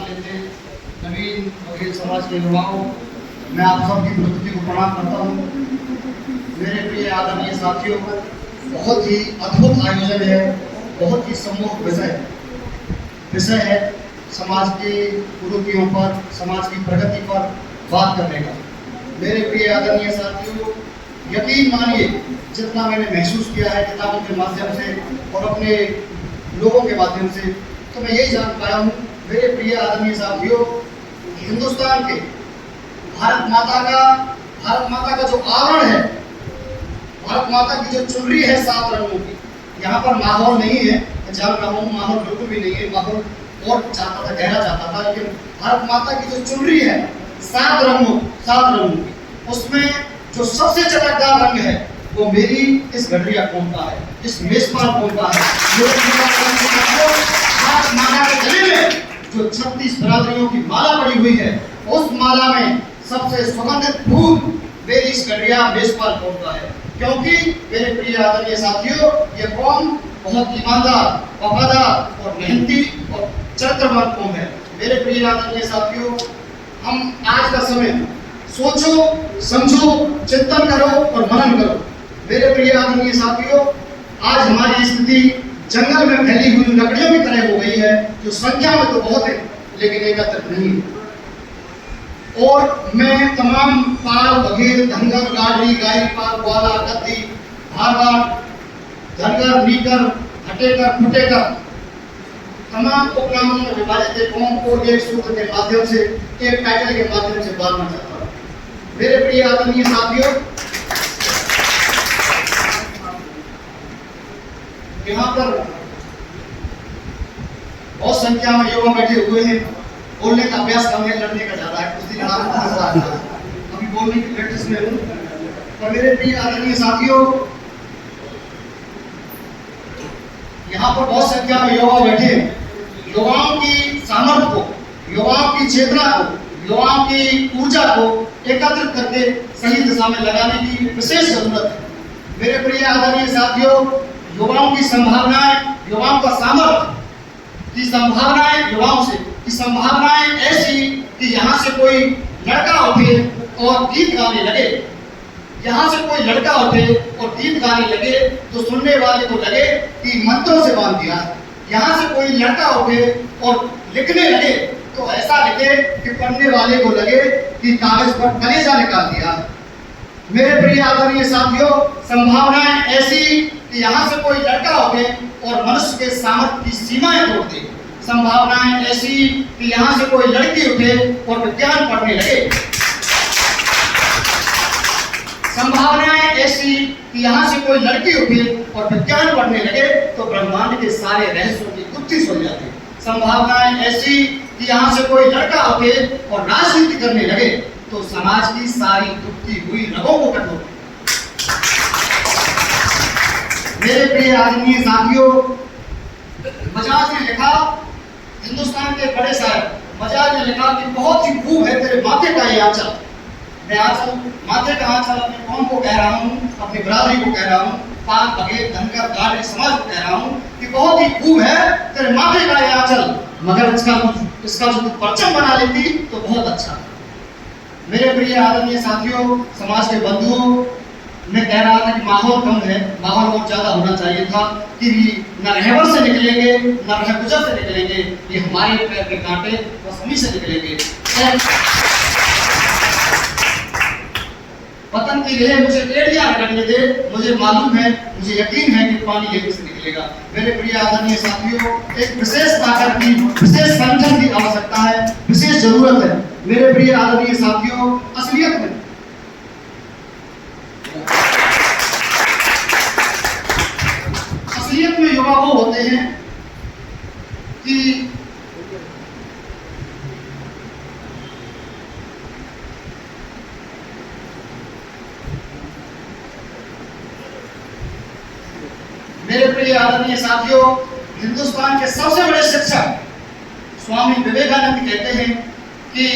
भाग लेते नवीन बघेल समाज के युवाओं, मैं आप सबकी प्रस्तुति को प्रणाम करता हूँ। मेरे प्रिय आदरणीय साथियों, बहुत ही अद्भुत आयोजन है, बहुत ही सम्मोहक विषय है समाज की कुरीतियों पर, समाज की प्रगति पर बात करने का। मेरे प्रिय आदरणीय साथियों, यकीन मानिए जितना मैंने महसूस किया है किताबों के माध्यम से और अपने लोगों के माध्यम से, तो मैं यही जान पाया हूँ मेरे प्रिय आदरणीय साथियों, हिंदुस्तान के भारत माता का जो आवरण है, भारत माता की जो चुनरी है 7 रंगों की, यहाँ पर माहौल नहीं है, जान रहा हूँ माहौल बिल्कुल भी नहीं है, माहौल और चाहता था, गहरा चाहता था, लेकिन भारत माता की जो चुनरी है 7 रंगों की, उसमें जो सबसे चटकदार रंग है वो मेरी इस गडरिया कौम का है, इस मेजबान कौम का है। भारत माता के गले में जो 36 बिरादरियों की माला पड़ी हुई है, उस माला में सबसे सुगंधित फूल मेरी इस गडरिया मेजबान कौम का है। क्योंकि मेरे प्रिय आदरणीय साथियों, ये कौम बहुत ईमानदार, वफादार और मेहनती और चरित्रवान कौम है। मेरे प्रिय आदरणीय साथियों, हम आज का समय सोचो, समझो, चिंतन करो और मनन करो। मेरे प्रिय आदरणीय साथियों, आज हमारी स्थिति जंगल में फैली हुई लकड़ियों की तरह हो गई है, जो संख्या में तो बहुत है लेकिन एकत्रित नहीं है। और मैं तमाम पाल, बघेल, धनगर, गाड़ी, गायपाल, ग्वाला, गद्दी, धारवाड़, धनगर, नीकर, हटेकर, फुटेकर, तमाम उपनामों में विभाजित कौम को एक सूत्र के माध्यम से, एक टाइटल के माध्यम से बांधना चाहता हूँ। मेरे प्रिय आदरणीय साथियों, यहाँ पर बहुत संख्या में युवा बैठे हुए हैं। बोलने का अभ्यास कम है, लड़ने का ज्यादा है। कुछ दिन अभी बोलने की प्रैक्टिस में हूँ। और मेरे प्रिय आदरणीय साथियों, यहाँ पर बहुत संख्या में युवा बैठे हैं। युवाओं की सामर्थ्य को, युवाओं की चेतना को, युवाओं की ऊर्जा को एकत्रित करके सही दिशा में लगाने की विशेष जरूरत है। मेरे प्रिय आदरणीय साथियों, युवाओं की संभावनाएं, युवाओं का सामर्थ्य की संभावनाएं, युवाओं से की संभावनाएं ऐसी कि यहाँ से कोई लड़का उठे और गीत गाने लगे, यहाँ से कोई लड़का उठे और गीत गाने लगे तो सुनने वाले को लगे कि मंत्रों से बांध दिया। यहाँ से कोई लड़का उठे और लिखने लगे तो ऐसा लगे कि पढ़ने वाले को लगे कि कागज पर कलेजा निकाल दिया। मेरे प्रिय आदरणीय साथियों, संभावनाएं ऐसी कि यहाँ से कोई लड़का उठे और मनुष्य के सामर्थ्य की सीमाएं तोड़ दे। संभावनाएं ऐसी कि यहाँ से कोई लड़की उठे और विज्ञान पढ़ने लगे। संभावनाएं ऐसी कि यहाँ से कोई लड़की उठे और विज्ञान पढ़ने लगे तो ब्रह्मांड के सारे रहस्यों की गुत्थी सुल जाती। संभावनाएं ऐसी कि यहाँ से कोई लड़का उठे और राजनीति करने लगे तो समाज की सारी दुखती हुई रगों को कटो। मेरे प्रिय आदरणीय साथियों, बजाज ने लिखा, हिंदुस्तान के बड़े शायर बजाज ने लिखा कि बहुत ही खूब है तेरे माथे का ये आंचल। मैं आज माथे का आंचल अपनी कौम को कह रहा हूँ, अपनी बिरादरी को कह रहा हूँ, पाक, बघेल, धनगर, गाड़ी समाज को कह रहा हूँ कि बहुत ही खूब है तेरे माथे का ये आंचल, मगर इसका जो परचम बना लेती तो बहुत अच्छा। मेरे प्रिय आदरणीय साथियों, समाज के बंधुओं, मैं कह रहा था कि माहौल कम है, माहौल और ज्यादा होना चाहिए था कि न रहबर से निकलेंगे न रहगुजर से निकलेंगे, ये हमारे पैर के कांटे बस हमी से निकलेंगे। वतन की रेह मुझे टेढ़ियां रगड़ने दे, मुझे मालूम है, मुझे यकीन है कि पानी यहीं से निकलेगा। मेरे प्रिय आदरणीय साथियों, एक विशेष ताकत की, विशेष संगठन की आवश्यकता है, विशेष जरूरत है। मेरे प्रिय आदरणीय साथियों, असलियत में युवा वो होते हैं कि मेरे प्रिय आदरणीय साथियों, हिंदुस्तान के सबसे बड़े शिक्षक स्वामी विवेकानंद कहते हैं कि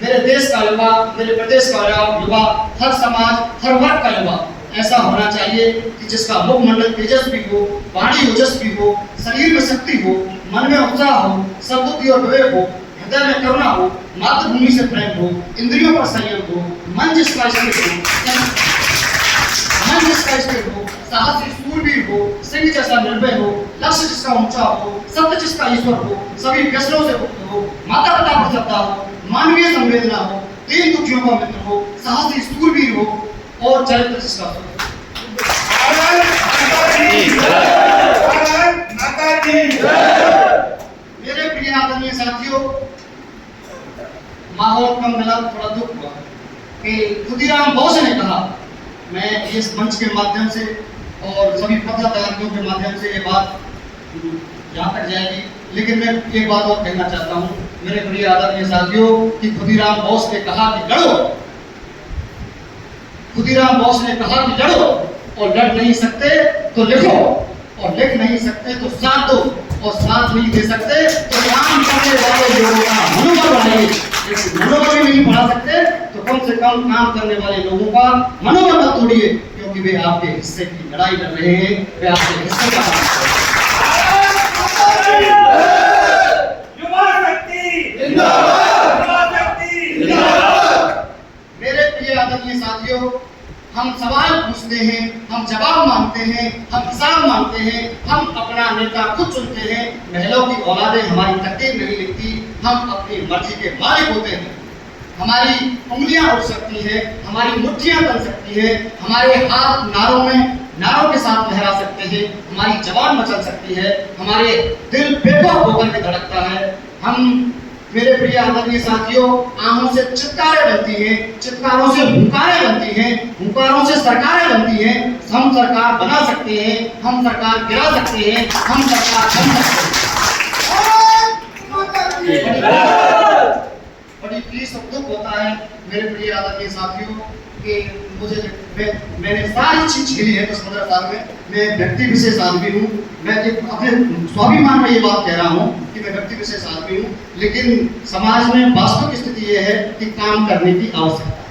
मेरे देश का युवा, मेरे प्रदेश का युवा, हर समाज, हर वर्ग का युवा ऐसा होना चाहिए कि जिसका मुखमंडल तेजस्वी हो, वाणी ओजस्वी हो, शरीर में शक्ति हो, मन में उत्साह हो, सद्बुद्धि और विवेक हो, हृदय में करुणा हो, मातृभूमि से प्रेम हो, इंद्रियों पर संयम हो, मन जिसका स्थिर हो, साहसी सूरवीर हो, सिंह जैसा निर्भय हो, लक्ष्य जिसका ऊंचा हो, सत्य जिसका ईश्वर हो, सभी व्यसनों से मुक्त हो, माता पिता पर श्रद्धा हो, मानवीय संवेदना हो, दीन दुखियों का मित्र हो, साहसी सूरवीर हो और चरित्र जिसका हो। मेरे प्रिय आदरणीय साथियों, माहौल कम मिला थोड़ा दुख हुआ कि खुदीराम बोस ने कहा, मैं इस मंच के माध्यम से और सभी पत्रकारों के माध्यम से ये बात यहाँ तक जाएगी, लेकिन मैं एक बात और कहना चाहता हूँ मेरे प्रिय आदरणीय साथियों कि खुदीराम बोस ने कहा कि लड़ो, खुदीराम बोस ने कहा कि लड़ो, और लड़ नहीं सकते तो लिखो, और लिख नहीं सकते तो साथ दो, और साथ नहीं दे सकते तो काम करने वाले लोगों का मनोबल बढ़ाइए। मनोबल भी नहीं बढ़ा सकते तो कम से कम काम करने वाले लोगों का मनोबल न तोड़िए, क्योंकि वे आपके हिस्से की लड़ाई लड़ रहे हैं, वे आपके हिस्से का काम कर रहे हैं। मेरे प्रिय आदरणीय साथियों, हम सवाल पूछते हैं, हम जवाब मांगते हैं, हम हिसाब मांगते हैं, हम अपना नेता खुद चुनते हैं। महलों की औलादें हमारी तकदीर नहीं लिखती, हम अपनी मर्जी के मालिक होते हैं। हमारी उंगलियां उठ सकती है, हमारी मुट्ठियां बन सकती है, हमारे हाथ नारों के साथ लहरा सकते हैं, हमारी जबान मचल सकती है, हमारे दिल बेखौफ होकर के धड़कता है। हम मेरे प्रिय आदरणीय साथियों, आहों से चित्कारें बनती हैं, चित्कारों से हुंकारें बनती हैं, हुंकारों से सरकारें बनती हैं। हम सरकार बना सकते हैं, हम सरकार गिरा सकते हैं, हम सरकार बन सकते हैं। बड़ी प्लीज सब दुख होता है मेरे प्रिय आदरणीय साथियों कि मैंने सारी चीज झेली है 10-15 साल में। मैं व्यक्ति विशेष आदमी हूँ, मैं अपने स्वाभिमान में ये बात कह रहा हूँ कि मैं व्यक्ति विशेष आदमी हूँ, लेकिन समाज में वास्तविक स्थिति ये है कि काम करने की आवश्यकता है,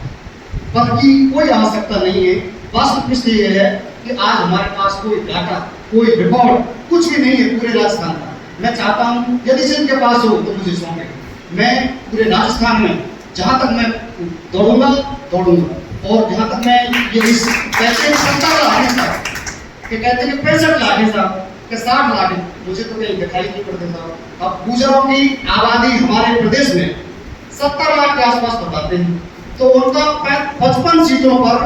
बल्कि कोई आवश्यकता नहीं है। वास्तविक स्थिति ये है कि आज हमारे पास कोई डाटा, कोई रिकॉर्ड कुछ भी नहीं है पूरे राजस्थान का। मैं चाहता हूँ यदि से इनके पास हो तो मुझे सौंपे, मैं पूरे राजस्थान में जहाँ तक मैं दौड़ूंगा, और जहाँ तक मैं ये इस कहते हैं 70 लाख साहब कि कहते हैं 65 लाख साहब के 60 लाख, मुझे तो कहीं दिखाई नहीं पड़ते साहब। अब गुजरों की आबादी हमारे प्रदेश में 70 लाख के आसपास बताते हैं, तो उनका 55 सीटों पर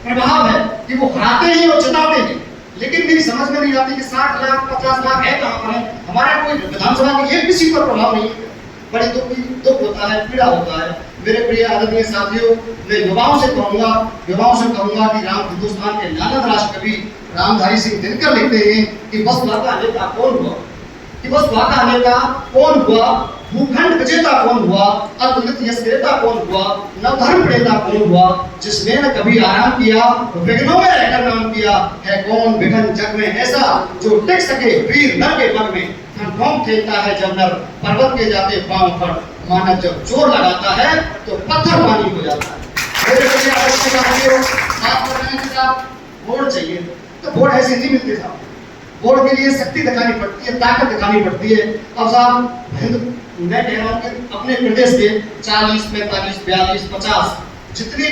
प्रभाव है कि वो हराते हैं और जिताते हैं। लेकिन मेरी समझ में नहीं आती कि 60 लाख 50 लाख है कहाँ पर है। हमारा कोई विधानसभा की एक भी सीट पर प्रभाव नहीं है। बड़े दुख होता है, पीड़ा होता है। मेरे प्रिय आदरणीय साथियों, मैं युवाओं से कहूंगा कि हिंदुस्तान के नानद राष्ट्र कवि रामधारी सिंह दिनकर लिखते हैं कि वसुधा का नेता कौन हुआ, कि वसुधा का नेता कौन हुआ, भूखंड विजेता कौन हुआ, अतुलित यश विजेता कौन हुआ, नवधर्म प्रेता कौन हुआ, जिसने न कभी आराम किया, विघ्नों में रहकर नाम किया, है कौन विघ्न जग में ऐसा जो टिक सके वीर नर के मन में। ढोंग खेलता है जब नर पर्वत के जाते पांव पर, मानव जब जोर लगाता है तो पत्थर पानी हो जाता है। बात कर रहे हैं कि आप वोट चाहिए, तो वोट ऐसे नहीं मिलते साहब। वोट के लिए शक्ति दिखानी पड़ती है, ताकत दिखानी पड़ती है। अब साहब मैं कह रहा हूँ कि अपने प्रदेश के 40, 45, 42, 50 जितनी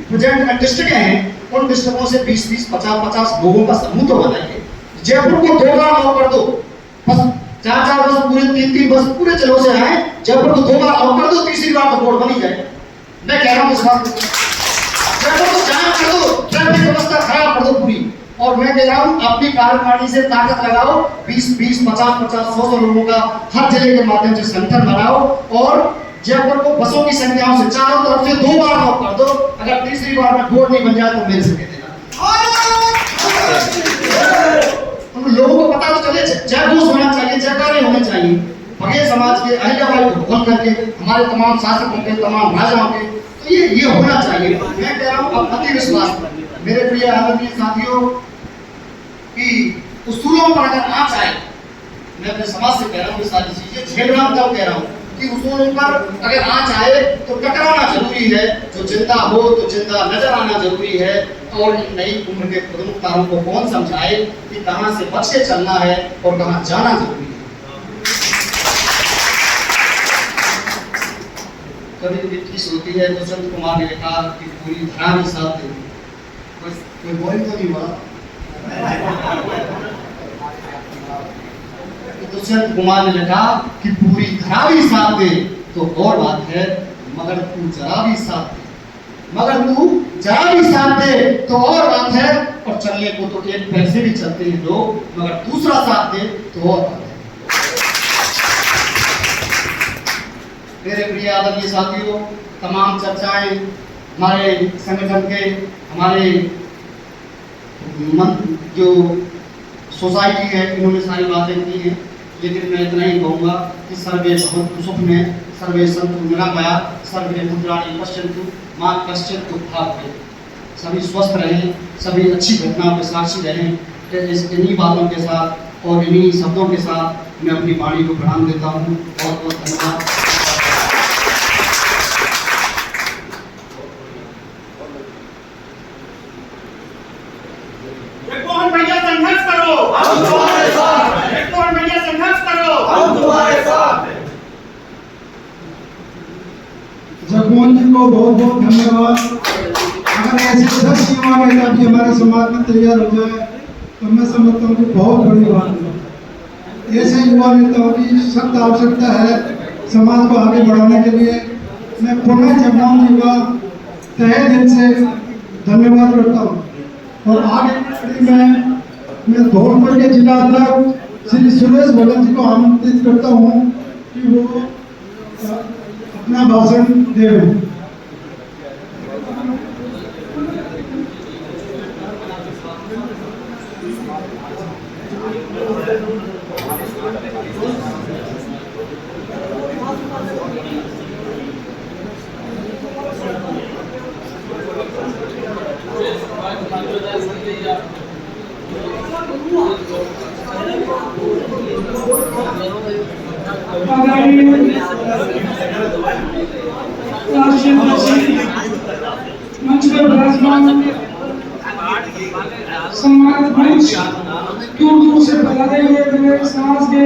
प्रेजेंट में डिस्ट्रिक्ट हैं, उन डिस्ट्रिक्टों से 20-20, 50-50 लोगों का समूह तो बनाइए। जयपुर को 2 बार आउट कर दो, बस 4-4 बस पूरे 3-3 बस पूरे चलो से आए, जयपुर को 2 बार आउट कर दो, तीसरी बार तो बोर्ड बनी जाए। मैं कह रहा हूँ इस बात को जयपुर को जाम कर दो, ट्रैफिक व्यवस्था खराब कर दो पूरी। और मैं कह रहा हूँ अपनी कार्यकारिणी से ताकत लगाओ, 20-20, 50-50, 100 लोगों का हर जिले के माध्यम से संगठन बनाओ, और जयपुर को बसों की संख्याओं से चारों तरफ से 2 बार आउट कर दो। अगर तीसरी बार में बोर्ड नहीं बन जाए तो मेरे से कह देना। लोगों को पता तो चले, जयघोष होना चाहिए, जयकारे होने चाहिए। बघेल समाज के अहिल्याबाई को भूल करके हमारे तमाम शासकों के, तमाम राजाओं के, तो ये होना चाहिए। मैं कह रहा हूँ अब अति विश्वास मेरे प्रिय आदरणीय साथियों कि उसूलों पर अगर आँच आए, मैं अपने समाज से कह रहा हूँ ये सारी चीजें झेल रहा हूँ, तब कह रहा हूँ कि उसूलों पर अगर आँच आए तो टकराना जरूरी है। जो जिंदा हो तो जिंदा नजर आना जरूरी है। और नई उम्र के प्रमुखताओं को कौन समझाए कि कहां से बच के चलना है और कहां जाना जरूरी है। कभी कभी ठिस होती है तो संत कुमार ने लिखा कि पूरी धरा भी साथ दे। कोई बोल तो नहीं बोला। तो संत कुमार ने लिखा कि पूरी धरा भी साथ दे तो और बात है, मगर तू जरा भी साथ दे, मगर तू जरा भी साथ दे तो और बात है। और चलने को तो एक पैसे भी चलते हैं लोग, मगर दूसरा साथ दे तो और बात है। मेरे प्रिय आदरणीय साथियों, तमाम चर्चाएं हमारे संगठन के, हमारे जो सोसाइटी है, इन्होंने सारी बातें की हैं, लेकिन मैं इतना ही कहूँगा कि सर्वे भवन्तु सुखिनः, सर्वे सन्तु निरामया, सर्वे भद्राणि पश्यन्तु मा कश्चित् दुःखात् भवेत्। सभी स्वस्थ रहें, सभी अच्छी घटनाओं के साक्षी रहें। इन्हीं बातों के साथ और इन्हीं शब्दों के साथ मैं अपनी वाणी को प्रणाम देता हूँ। बहुत बहुत धन्यवाद। संघर्ष करो, हम तुम्हारे साथ हैं। एक और भैया संघर्ष करो, हम तुम्हारे साथ हैं। जगमोहन जी को बहुत बहुत धन्यवाद। अगर ऐसे 10 युवा नेता भी हमारे समाज में तैयार हो जाए तो मैं समझता हूँ कि बहुत बड़ी बात है। ऐसे युवा नेताओं की सख्त आवश्यकता है समाज को आगे बढ़ाने के लिए। मैं पुनः जगमोहन जी का तहे दिल से धन्यवाद करता हूँ। और आगे मैं धौलपुर के जिला अध्यक्ष श्री सुरेश भगत जी को आमंत्रित करता हूँ कि वो अपना भाषण दें। मंच पर विराजमान सम्मानित मंच दूर दूर से पधारे हुए मेरे समाज के